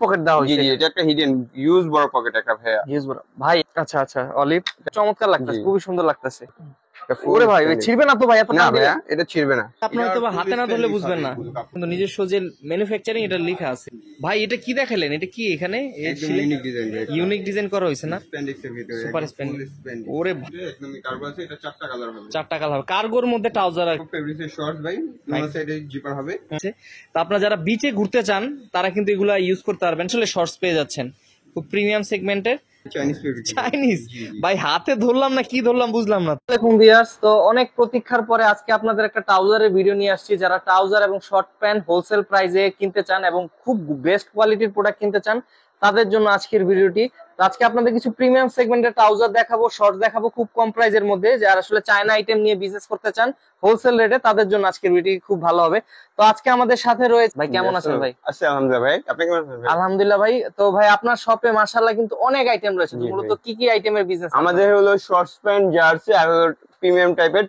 Pocket দেওয়া জি হয়েছে। জি, এটা একটা হিডেন ইউজ বড় পকেট একটা ভাইয়া। ইউজ বড় ভাই। আচ্ছা আচ্ছা, অলিভ চমৎকার লাগতেছে, জি। খুবই সুন্দর লাগতেছে। এটা ফুল ওরে ভাই, স্প্যান্ডিশ। ছিড়বে না তো ভাই এত না টান দিলে? ভাইয়া, এটা ছিড়বে না। আপনি হয়তো বা হাতে না ধরলে বুঝবেন না, কিন্তু নিজস্ব যে ম্যানুফ্যাকচারিং এটা লেখা আছে। ভাই এটা কি দেখালেন? এটা কি এখানে একদম ইউনিক ডিজাইন ভাই। ইউনিক ডিজাইন করা হয়েছে না? স্প্যান্ডিক্সের ভিতরে সুপার একদম স্প্যান্ডিক্স। ফুল স্প্যান্ডিক্স। ওরে একদম কার্গো আছে, এটা চারটা কালার হবে। 4 টাকা হবে কার্গোর মধ্যে ট্রাউজার ফেব্রিক্সের শর্টস ভাই, দুটো সাইডে জিপার হবে। আছে। তো আপনারা যারা বিচে ঘুরতে চান তারা কিন্তু এগুলা ইউজ করতে পারবেন। আসলে শর্টস পেয়ে যাচ্ছেন খুব প্রিমিয়াম সেগমেন্টের। Chinese fabrics. চাইনিজ ভাই হাতে ধরলাম না কি ধরলাম বুঝলাম না। আসসালামু ভিউয়ার্স, তো অনেক প্রতীক্ষার পরে আজকে আপনাদের একটা ট্রাউজারের ভিডিও নিয়ে আসছি। যারা ট্রাউজার এবং শর্ট প্যান্ট হোলসেল প্রাইসে কিনতে চান এবং খুব বেস্ট কোয়ালিটির প্রোডাক্ট কিনতে চান, তাদের জন্য আজকের ভিডিওটি। তো আজকে আপনাদের কিছু প্রিমিয়াম সেগমেন্টের ট্রাউজার দেখাবো, শর্টস দেখাবো খুব কম প্রাইসের মধ্যে। যারা আসলে চায়না আইটেম নিয়ে বিজনেস করতে চান হোলসেল রেটে, তাদের জন্য আজকের ভিডিও খুব ভালো হবে। তো আজকে আমাদের সাথে রয়েছে ভাই, কেমন আছেন ভাই? আচ্ছা আলহামদুলিল্লাহ ভাই, আপনি কেমন আছেন ভাই? আলহামদুলিল্লাহ ভাই। তো ভাই আপনার শপে মাশাআল্লাহ কিন্তু অনেক আইটেম রয়েছে। জি মূলত ভাই। কি কি আইটেমের বিজনেস আমাদের হলো শর্টস প্যান্ট, জার্সি আর প্রিমিয়াম টাইপের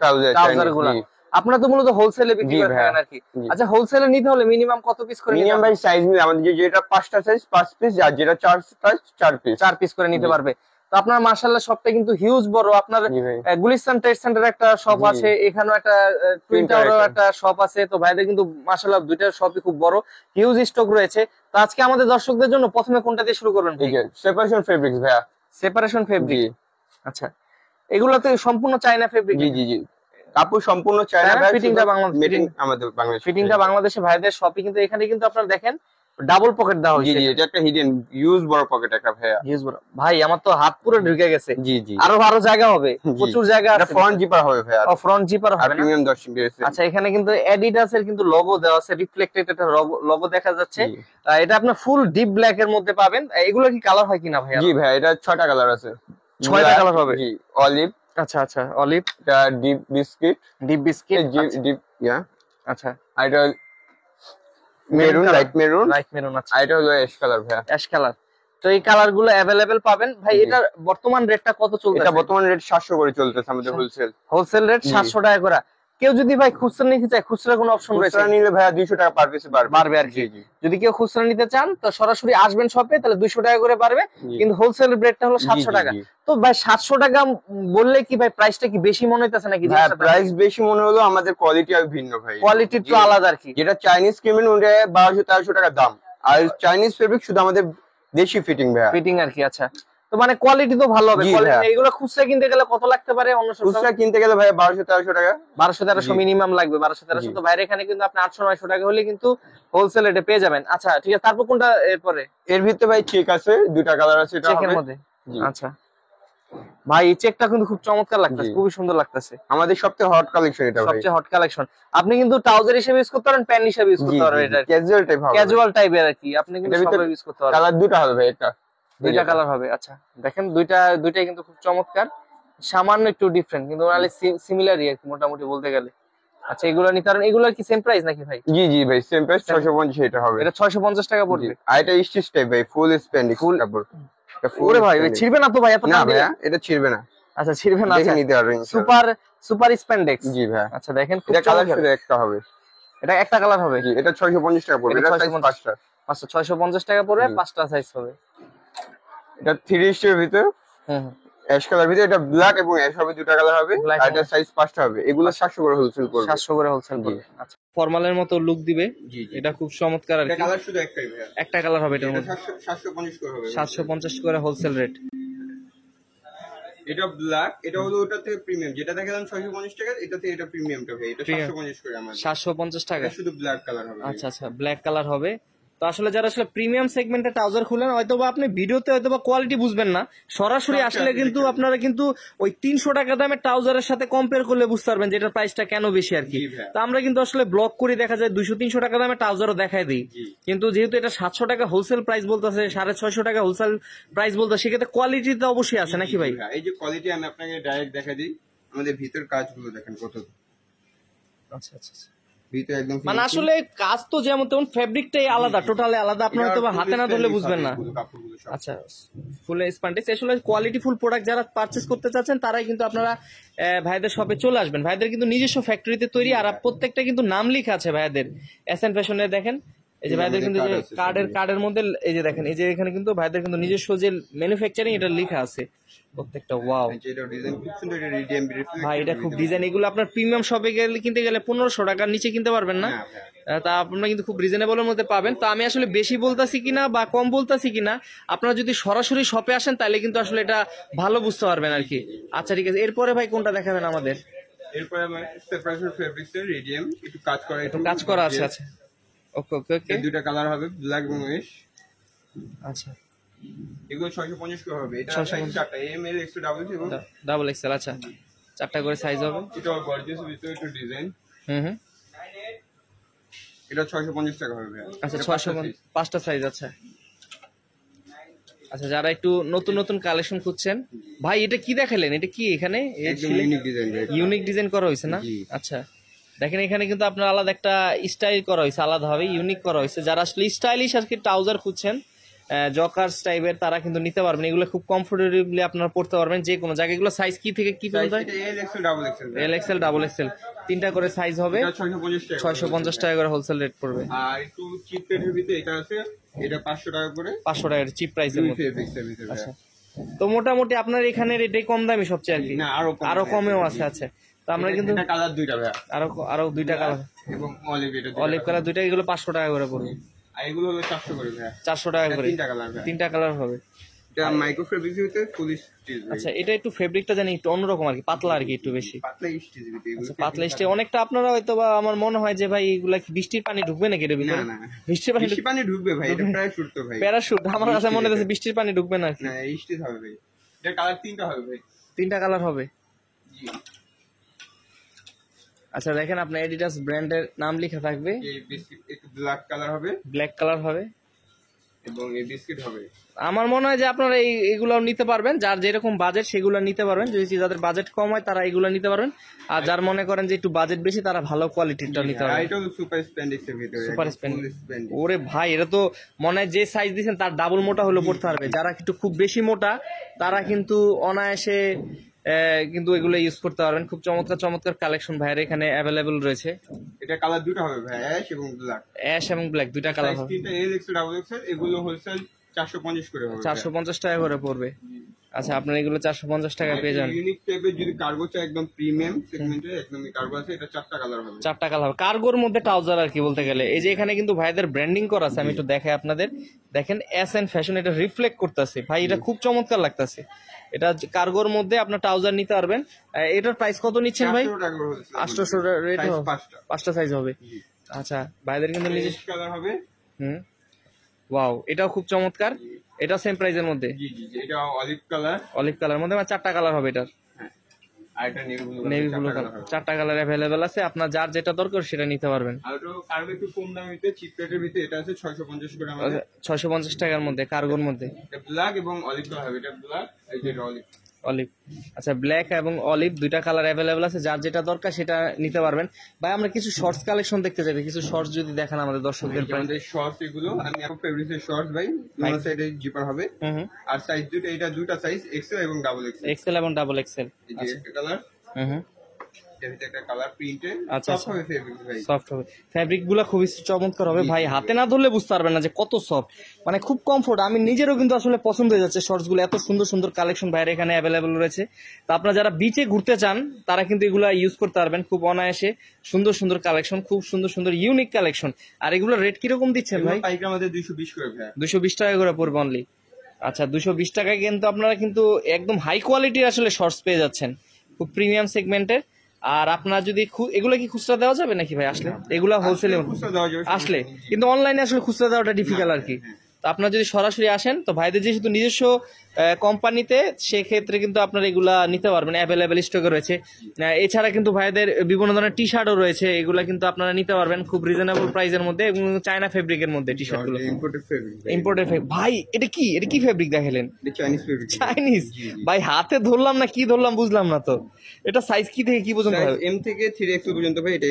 ট্রাউজার গুলা? আপনারা তো মূলত হোলসেলে বিক্রি জি করে ভাইয়া। থাকেন আর কি। জি। আচ্ছা, হোলসেলে নিতে হলে মিনিমাম কত পিস করে নিতে মিনিমাম হবে? ভাই সাইজ মিলে আমাদের যেটা 5টা সাইজ 5 পিস, আর যেটা 4 সাইজ 4 পিস। 4 পিস করে নিতে জি। পারবে। তো আপনার মাশাআল্লাহ শপটা কিন্তু হিউজ বড়। আপনার জি ভাই। গুলিস্তান ট্রেড সেন্টারে একটা শপ জি। আছে, এখানেও একটা টুইন Twin টাওয়ারেও Tower একটা শপ আছে। তো ভাইদের কিন্তু মাশাআল্লাহ দুইটা শপই খুব বড়, হিউজ স্টক রয়েছে। তো আজকে আমাদের দর্শকদের জন্য প্রথমে কোনটা দিয়ে শুরু করবেন ভাই? ঠিক আছে, সেপারেশন ফেব্রিক্স ভাইয়া। সেপারেশন জি ফেব্রিক। আচ্ছা, এগুলোতে সম্পূর্ণ চায়না ফেব্রিক? জি জি জি, কাপড় সম্পূর্ণ চায়না হ্যাঁ, ভাই, ফিটিংটা বাংলাদেশ, মেটিং আমাদের বাংলাদেশ। ফিটিংটা বাংলাদেশে ভাইদের শপই। কিন্তু এখানে কিন্তু আপনারা দেখেন ডাবল পকেট দেওয়া জি হয়েছে। জি, এটা একটা হিডেন ইউজ বড় পকেট একটা ভাইয়া। হিউজ বড় ভাই, আমার তো হাত পুরো ঢুকে গেছে। জি জি, আরো আরো জায়গা হবে, জি। প্রচুর জায়গা এটা আছে। ফ্রন্ট জিপার হবে ভাইয়া, ও ফ্রন্ট জিপার আর হবে না? প্রিমিয়াম 10 বেরিয়েছে। আচ্ছা, এখানে কিন্তু অ্যাডিডাস এর কিন্তু লোগো দেওয়া আছে, রিফ্লেক্টেড একটা লোগো দেখা যাচ্ছে। জি। এটা আপনার ফুল ডিপ ব্ল্যাক এর মধ্যে পাবেন। এগুলো কি কালার হয় কিনা ভাই? জি ভাইয়া, এটা 6টা কালার আছে। 6টা কালার হবে? জি, অলিভ, আচ্ছা আচ্ছা, অলিভ, এটা deep biscuit, deep biscuit, deep yeah, আচ্ছা আর এটা maroon, light maroon, light maroon. আচ্ছা, আর এটা হলো অ্যাশ কালার ভাইয়া। Ash colour. তো এই কালার গুলো অ্যাভেলেবেল পাবেন ভাই। জি। এটার বর্তমান রেটটা কত চলছে? এটা বর্তমান রেট 700 করে চলতেছে আমাদের হোলসেল। হোলসেল রেট জি। 700 টাকা করে। কেউ যদি ভাই খুচরা নিতে চায়, খুচরা কোনো অপশন রয়েছে? খুচরা নিলে ভাইয়া 200 টাকা পার পিস বাড়বে আর কি। জি জি যদি কেউ খুচরা নিতে চান তো সরাসরি আসবেন শপে, তাহলে 200 টাকা করে বাড়বে। জি। কিন্তু হোলসেল রেটটা হলো জি, 700 জি, টাকা। জি। তো ভাই 700 টাকা বললে কি ভাই প্রাইসটা কি বেশি মনে হইতাছে নাকি? হ্যাঁ, প্রাইস বেশি মনে হলো, আমাদের কোয়ালিটি আর ভিন্ন ভাই। কোয়ালিটি একটু জি। আলাদা আর কি। যেটা চাইনিজ কিনবেন ওটা 1200-1300 টাকা দাম, আর চাইনিজ ফেব্রিক শুধু আমাদের দেশি ফিটিং ভাইয়া। ফিটিং আর কি। আচ্ছা, তো মানে কোয়ালিটি তো ভালো হবে। জি কোয়ালিটি ভাইয়া। এগুলো খুচরা কিনতে গেলে কত লাগতে পারে? অন্য খুচরা কিনতে গেলে ভাইয়া 1200-1300 টাকা। 1200-1300 জি। মিনিমাম লাগবে। 1200-1300। জি। তো বাইরে এখানে কিন্তু আপনি 800-900 টাকা হলে কিন্তু হোলসেল রেটে পেয়ে যাবেন। আচ্ছা ঠিক আছে, তারপর কোনটা এরপরে? এর ভিতরে ভাই চেক আছে, 2টা কালার আছে, এটা চেকের হবে। মধ্যে? জি। আচ্ছা ভাই, এই চেকটা কিন্তু খুব চমৎকার লাগতেছে, জি। খুবই সুন্দর লাগতেছে। আমাদের সবথেকে হট কালেকশন এটা ভাই। সবচেয়ে হট কালেকশন। আপনি কিন্তু ট্রাউজার হিসেবে ইউজ করতে পারেন, প্যান্ট হিসেবে ইউজ জি করতে পারবেন। জি, এটা ক্যাজুয়াল টাইপ হবে। ক্যাজুয়াল টাইপের আর কি, আপনি কিন্তু এটার ভিতরে সবাই ইউজ করতে পারবেন। কালার 2টা হবে ভাই, এটা দুইটা কালার হবে। আচ্ছা দেখেন, দুইটাই কিন্তু খুব চমৎকার। সামান্য একটু ডিফারেন্ট, কিন্তু ওনালে সিমিলারই আর কি মোটামুটি বলতে গেলে। আচ্ছা, এগুলো নিতে পারেন। এগুলোর কি সেম প্রাইস নাকি ভাই? জি জি ভাই, সেম প্রাইস 650 এটা হবে। এটা 650 টাকা জি। পড়বে। আর এটা স্টিচ টাইপ ভাই, ফুল স্প্যান্ডিক্স Full- কাপড়। এটা full ওরে ভাই, spandex। ছিড়বে না তো ভাই এত না টান দিলে? ভাইয়া, এটা ছিড়বে না, আচ্ছা, ছিড়বে না। দেখে আচ্ছা, নিতে পারবেন ইনশাআল্লাহ। Super super spandex. জি ভাইয়া। আচ্ছা দেখেন, খুব এটা কালার চমৎকার। শুধু একটা হবে। এটা একটা কালার হবে? জি, এটা 650 টাকা পড়বে, এটা এটা সাইজ 650 5টা। আচ্ছা, 650 টাকা পড়বে, জি। 5টা সাইজ হবে। এটা 3 স্টের ভিতর হুম। অ্যাশ কালার ভিতর, এটা ব্ল্যাক এবং অ্যাশ হবে, 2টা কালার হবে, Black আর এবং এটা সাইজ 5টা হবে। এগুলো 700 করে হোলসেল করবে। 700 করে হোলসেল জি। পড়বে। আচ্ছা, ফর্মালের মতো লুক দিবে। জি জি, এটা খুব চমৎকার আর এটা কি। কালার শুধু একটাই ভাইয়া। একটা কালার হবে এটার এটা মধ্যে। 750 করে হবে। 750 করে হোলসেল রেট। এটা ব্ল্যাক, এটা হলো ওটা থেকে প্রিমিয়াম, যেটা দেখালাম 650 টাকা, এটা থেকে এটা প্রিমিয়ামটা ভাই, এটা Premium। 750 করে আমাদের। 750 টাকা। এটা শুধু ব্ল্যাক কালার হবে। আচ্ছা আচ্ছা, ব্ল্যাক কালার হবে। তো আসলে যারা আসলে প্রিমিয়াম সেগমেন্টে ট্রাউজার খুলেন, হয়তো বা আপনি ভিডিওতে হয়তো বা কোয়ালিটি বুঝবেন না, সরাসরি আসলে কিন্তু আপনারা কিন্তু ওই 300 টাকা দামের ট্রাউজারের সাথে কম্পেয়ার করলে বুঝতে পারবেন যে এটার প্রাইসটা কেন বেশি আর কি। জি ভাইয়া। তো আমরা কিন্তু আসলে ব্লক করে দেখা যায় 200-300 টাকা দামের ট্রাউজারও দেখায় দিই, জি। কিন্তু যেহেতু এটা 700 টাকা হোলসেল প্রাইস বলতেছে, 650 টাকা হোলসেল প্রাইস বলতে, সেক্ষেত্রে কোয়ালিটি তো অবশ্যই আছে নাকি ভাই? এই যে কোয়ালিটি আমি আপনাকে ডাইরেক্ট দেখা দিই, আমাদের ভিতর কাজগুলো দেখেন কত, আচ্ছা আচ্ছা, ভিতরে একদম মানে আসলে কাজ তো যেমন তেমন, ফেব্রিকটাই আলাদা, টোটালি আলাদা। আপনার হয়তো বা হাতে না ধরলে বুঝবেন না। আচ্ছা, ফুল স্প্যান্ডেক্স। আসলে কোয়ালিটি ফুল প্রোডাক্ট যারা পারচেজ করতে চাচ্ছেন তারাই কিন্তু আপনারা ভাইদের শপে চলে আসবেন। ভাইদের কিন্তু নিজস্ব ফ্যাক্টরিতে তৈরি, আর প্রত্যেকটা কিন্তু নাম লেখা আছে ভাইদের। এসএন ফ্যাশনে দেখেন এই যে ভাইদের কিন্তু কার্ডের মধ্যে এই যে দেখেন, এই যে এখানে কিন্তু ভাইদের কিন্তু নিজস্ব যে ম্যানুফ্যাকচারিং এটা লেখা আছে প্রত্যেকটা। ওয়াও এটা ডিজাইন খুব সুন্দর, এটা রিডিয়াম ভাই, এটা খুব ডিজাইন। এগুলো আপনার প্রিমিয়াম শপে গেলে কিনতে গেলে 1500 টাকার নিচে কিনতে পারবেন না। তা আপনারা কিন্তু খুব রিজনেবলের মধ্যে পাবেন। তো আমি আসলে বেশি বলতাছি কিনা বা কম বলতাছি কিনা, আপনারা যদি সরাসরি শপে আসেন তাহলে কিন্তু আসলে এটা ভালো বুঝতে পারবেন আর কি। আচ্ছা ঠিক আছে, এরপরে ভাই কোনটা দেখাবেন আমাদের? এরপরে আমার সেপারেশন ফেব্রিক্স এর রিডিয়াম একটু কাজ করা আছে। আচ্ছা ওকে ওকে ওকে, দুইটা কালার হবে, ব্ল্যাক এবং মেশ। আচ্ছা এগুলো 650 করে হবে। এটা সাইজ 4টা, এম এল এক্স ডাবল এবং ডাবল এক্সেল। আচ্ছা 4টা করে সাইজ হবে। এটা গর্জিয়াস ভিতরে একটু ডিজাইন। হুম, এটা 650 টাকা হবে। আচ্ছা 5টা সাইজ। আচ্ছা আচ্ছা, যারা একটু নতুন নতুন কালেকশন খুঁজছেন, ভাই এটা কি দেখালেন? এটা কি এখানে ইউনিক ডিজাইন, ইউনিক ডিজাইন করা হয়েছে না? আচ্ছা দেখেন এখানে কিন্তু আপনার আলাদা একটা স্টাইল করা হয়েছে, আলাদা ভাবে ইউনিক করা হয়েছে। যারা আসলে স্টাইলিশ আর কি ট্রাউজার খুঁজছেন জকার্স টাইপের, তারা কিন্তু নিতে পারবেন। এগুলো খুব কমফোর্টেবলি আপনারা পড়তে পারবেন যে কোনো জায়গায়। এগুলো সাইজ কি থেকে কি পর্যন্ত? L XL double XL. L XL double XL 3টা করে সাইজ হবে। 650 টাকা করে হোলসেল রেট পড়বে। আর একটু চিপ রেটের ভিতরে এটা আছে, এটা 500 টাকা করে। 500 টাকার চিপ প্রাইসের মধ্যে। আচ্ছা, তো মোটামুটি আপনার এখানে এটাই কম দামি সবচেয়ে আর কি, না আরো কমেও আছে। আচ্ছা তো আমরা কিন্তু কালার দুইটা ভাই, আরো 2টা কালার এবং অলিভ, এটা অলিভ কালার 2টা, এগুলো 500 টাকা করে পড়বে। আর এগুলো হলো 400 করে ভাই। 400 টাকা করে 3টা কালার ভাই, 3টা কালার হবে। এটা মাইক্রো ফেব্রিক্স ভিতরে ফুল স্টিচ। আচ্ছা এটা একটু ফেব্রিকটা জানি একটু অন্যরকম আর কি, পাতলা আর কি, একটু বেশি পাতলা স্টিচ ভিতরে। আচ্ছা পাতলা স্টিচ অনেকটা। আপনারা হয়তো বা আমার মনে হয় যে ভাই এগুলা কি বৃষ্টির পানি ঢুকবে নাকি এর ভিতরে? না বৃষ্টির পানি ঢুকবে ভাই, এটা প্যারাশুট তো ভাই। প্যারাশুট আমার কাছে মনে হচ্ছে বৃষ্টির পানি ঢুকবে না। না স্টিচ হবে ভাই। এটা কালার 3টা হবে ভাই। 3টা কালার হবে। জি আচ্ছা দেখেন আপনার এডিডাস ব্র্যান্ডের নাম লেখা থাকবে। এই বিস্কিট একটু ব্ল্যাক কালার হবে, ব্ল্যাক কালার হবে এবং এই বিস্কিট হবে। আমার মনে হয় যে আপনারা এইগুলো নিতে পারবেন, যার যেরকম বাজেট সেগুলো নিতে পারবেন। যদি যাদের বাজেট কম হয় তারা এগুলো নিতে পারবেন, আর যার মনে করেন যে একটু বাজেট বেশি তারা ভালো কোয়ালিটিরটা নিতে আর পারবেন। এটা হলো সুপার স্প্যান্ডেক্স এর ভিতরে, সুপার স্প্যান্ডেক্স। ওরে ভাই এটা তো মনে হয় যে সাইজ দিয়েছেন তার ডাবল মোটা হলো পড়তে পারবে। যারা একটু খুব বেশি মোটা তারা কিন্তু অনায়াসে কিন্তু এগুলো ইউজ করতে পারবেন। খুব চমৎকার চমৎকার কালেকশন ভাইয়ের এখানে অ্যাভেলেবল রয়েছে। এটা কালার দুটো হবে ভাই, অ্যাশ এবং ব্ল্যাক। অ্যাশ এবং ব্ল্যাক 2টা কালার হবে। 3টা এল এক্স ডাবল এক্স, এগুলো হোলসেল 450 করে হবে। 450 টাকা করে পড়বে। আচ্ছা আপনার এগুলো 450 টাকা পেয়ে যান। ইউনিক টাইপের যদি কার্গো চাই, একদম প্রিমিয়াম সেগমেন্টে একদমই কার্গো আছে, এটা 4টা কালার হবে। 4টা কালার কার্গোর মধ্যে ট্রাউজার আর কি বলতে গেলে। এই যে এখানে কিন্তু ভাইদের ব্র্যান্ডিং করা আছে, আমি একটু দেখাই আপনাদের। দেখেন এস এন ফ্যাশন, এটা রিফ্লেক্ট করতেছে ভাই, এটা খুব চমৎকার লাগতেছে। এটা কার্গোর মধ্যে আপনার ট্রাউজার নিতে পারবেন। এটার প্রাইস কত নিচ্ছেন ভাই? 800 রেট, 5টা সাইজ হবে। আচ্ছা ভাইদের কিন্তু নিজস্ব কালার হবে। ওয়াও এটাও খুব চমৎকার, এটা সেম প্রাইসের মধ্যে। জি জি, এটা অলিভ কালার। অলিভ কালার মধ্যে 4টা কালার হবে এটার। আর এটা নেভি ব্লু কালার 4টা কালার অ্যাভেলেবেল আছে, আপনার যার যেটা দরকার সেটা নিতে পারবেন। আর কার্গো একটু কম দামিতে চিপ রেটের ভিতরে এটা আছে 650 করে আমাদের। 650 টাকার মধ্যে কার্গোর মধ্যে। এটা ব্ল্যাক এবং অলিভ কালার হবে, এটা ব্ল্যাক, এই যে অলিভ। অলিভ আচ্ছা ব্ল্যাক এবং অলিভ 2টা কালার অ্যাভেলেবেল আছে, যার যেটা দরকার সেটা নিতে পারবেন। ভাই আমরা কিছু শর্টস কালেকশন দেখতে চাই, কিছু শর্টস যদি দেখান আমাদের দর্শকদের। আমাদের শর্টস এগুলো, আমি এখন ফেব্রিক্স এর শর্টস ভাই, দুটো সাইডে জিপার হবে। আর সাইজ দুটো, এটা দুটো সাইজ এক্সেল এবং ডাবল এক্সেল। এক্সেল এবং ডাবল এক্সেল। এই যে একটা কালার, এর ভিতরে একটা কালার প্রিন্টেড। আচ্ছা সফট হবে ফেব্রিক ভাই, সফট হবে। ফেব্রিক গুলো খুবই চমৎকার হবে ভাই, হাতে না ধরলে বুঝতে পারবেন না যে কত সফট, মানে খুব কমফোর্ট। আমি নিজেরও কিন্তু আসলে পছন্দ হয়ে যাচ্ছে শর্টস গুলো, এত সুন্দর সুন্দর কালেকশন ভাইয়ের এখানে অ্যাভেলেবল রয়েছে। তো আপনারা যারা বিচে ঘুরতে চান তারা কিন্তু এগুলো ইউজ করতে পারবেন খুব অনায়াসে। সুন্দর সুন্দর কালেকশন, খুব সুন্দর সুন্দর ইউনিক কালেকশন। আর এগুলো রেট কিরকম দিচ্ছেন ভাই? পাইকারি আমাদের 220 করে ভাই। 220 টাকা করে পড়বে অনলি। আচ্ছা 220 টাকায় কিন্তু আপনারা কিন্তু একদম হাই কোয়ালিটির আসলে শর্টস পেয়ে যাচ্ছেন, খুব প্রিমিয়াম সেগমেন্টের। আর আপনার যদি এগুলো কি খুচরা দেওয়া যাবে নাকি ভাই আসলে? এগুলা হোলসেলে আসলে, কিন্তু অনলাইনে আসলে খুচরা দেওয়াটা ডিফিকাল্ট আর কি। তো আপনার যদি সরাসরি আসেন, তো ভাইদের যেহেতু নিজস্ব কোম্পানিতে, সেক্ষেত্রে কিন্তু আপনারা এগুলা নিতে পারবেন, অ্যাভেলেবেল স্টকে রয়েছে। এছাড়া কিন্তু ভাইদের বিভিন্ন ধরনের টি শার্টও রয়েছে, এগুলা কিন্তু আপনারা নিতে পারবেন খুব রিজনেবল প্রাইসের মধ্যে, এবং চায়না ফেব্রিকের মধ্যে টি শার্ট গুলো। ইম্পোর্টেড ফেব্রিক ভাই, এটা কি ফেব্রিক দেখালেন? Chinese fabric. চাইনিজ ভাই, হাতে ধরলাম না কি ধরলাম বুঝলাম না তো। এটা সাইজ কি থেকে কি পর্যন্ত হয়? এম থেকে 3XL পর্যন্ত ভাই, এটা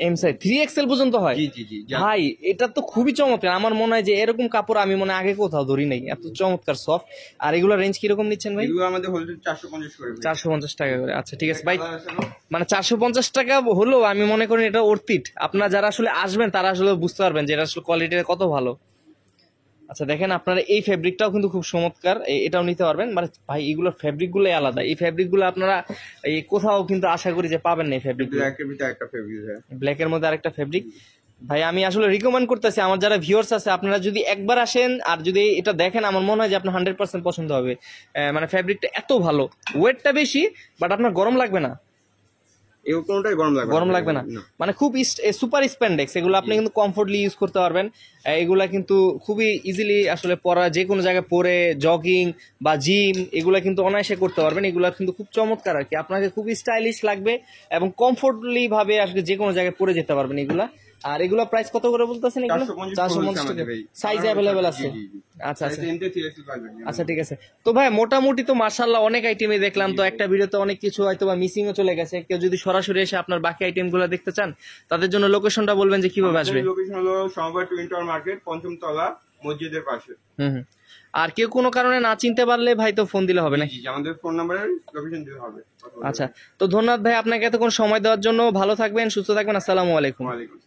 এম সাইজ 3XL পর্যন্ত হয়। জি জি জি ভাই এটা তো খুবই চমৎকার। আমার মনে হয় যে এরকম কাপড় আমি মনে আগে কোথাও ধরি নাই, এত চমৎকার সফট। আর এগুলো এগুলো রেঞ্জ কিরকম নিচ্ছেন ভাই? এগুলো আমাদের হোলসেল 450 করে ভাই। 450 টাকা করে। আচ্ছা ঠিক আছে ভাই, কালার আছে না? মানে 450 টাকা হলো আমি মনে করি এটা অর্থিট। আপনারা যারা আসলে আসবেন তারা আসলে বুঝতে পারবেন যে এটা আসলে কোয়ালিটিটা কত ভালো। আচ্ছা দেখেন আপনারা এই ফেব্রিকটাও কিন্তু খুব চমৎকার, এটাও নিতে পারবেন। মানে ভাই এগুলোর ফেব্রিক গুলোই আলাদা, এই ফেব্রিক গুলো আপনারা এই কোথাও কিন্তু আশা করি যে পাবেন না এই ফেব্রিক। ব্ল্যাক এর ভিতরে একটা ফেব্রিক আছে, ব্ল্যাক এর মধ্যে আরেকটা ফেব্রিক। ভাই আমি আসলে রিকমেন্ড করতেছি আমার যারা ভিউয়ার্স আছে, আপনারা যদি একবার আসেন আর যদি এটা দেখেন, আমার মনে হয় যে আপনার 100% পছন্দ হবে। মানে ফেব্রিকটা এত ভালো, ওয়েটটা বেশি, বাট আপনার গরম লাগবে না। এই কোনটাই গরম লাগবে না, মানে খুব সুপার স্প্যান্ডেক্স, এগুলো আপনি কিন্তু কমফোর্টলি ইউজ করতে পারবেন। এগুলা কিন্তু খুবই ইজিলি আসলে পরা, যে কোনো জায়গায় পরে জগিং বা জিম এগুলা কিন্তু অনায়াসে করতে পারবেন। এগুলা কিন্তু খুব চমৎকার আর কি, আপনাকে খুবই স্টাইলিশ লাগবে এবং কমফোর্টলি ভাবে আসলে যে কোনো জায়গায় পরে যেতে পারবেন এগুলা। আর এগুলো প্রাইস কত করে বলতেছেন? এগুলো 450 টাকা, সাইজ অ্যাভেলেবেল আছে। আচ্ছা আচ্ছা আচ্ছা ঠিক আছে। তো ভাই মোটামুটি তো মাশাআল্লাহ অনেক আইটেমই দেখলাম, তো একটা ভিডিওতে অনেক কিছু হয়তো বা মিসিংও চলে গেছে। কেউ যদি সরাসরি এসে আপনার বাকি আইটেম গুলো দেখতে চান, তাদের জন্য লোকেশনটা বলবেন যে কিভাবে আসবে? লোকেশন হলো সমবায় টুইন টাওয়ার মার্কেট, পঞ্চম তলা, মসজিদের পাশে। হুম। আর কেউ কোনো কারণে না চিনতে পারলে ভাই তো ফোন দিলে হবে না? আমাদের ফোন নাম্বারের লোকেশন দিতে হবে। আচ্ছা, তো ধন্যবাদ ভাই আপনাকে এতক্ষণ সময় দেওয়ার জন্য। ভালো থাকবেন, সুস্থ থাকবেন, আসসালামু আলাইকুম। ওয়ালাইকুম।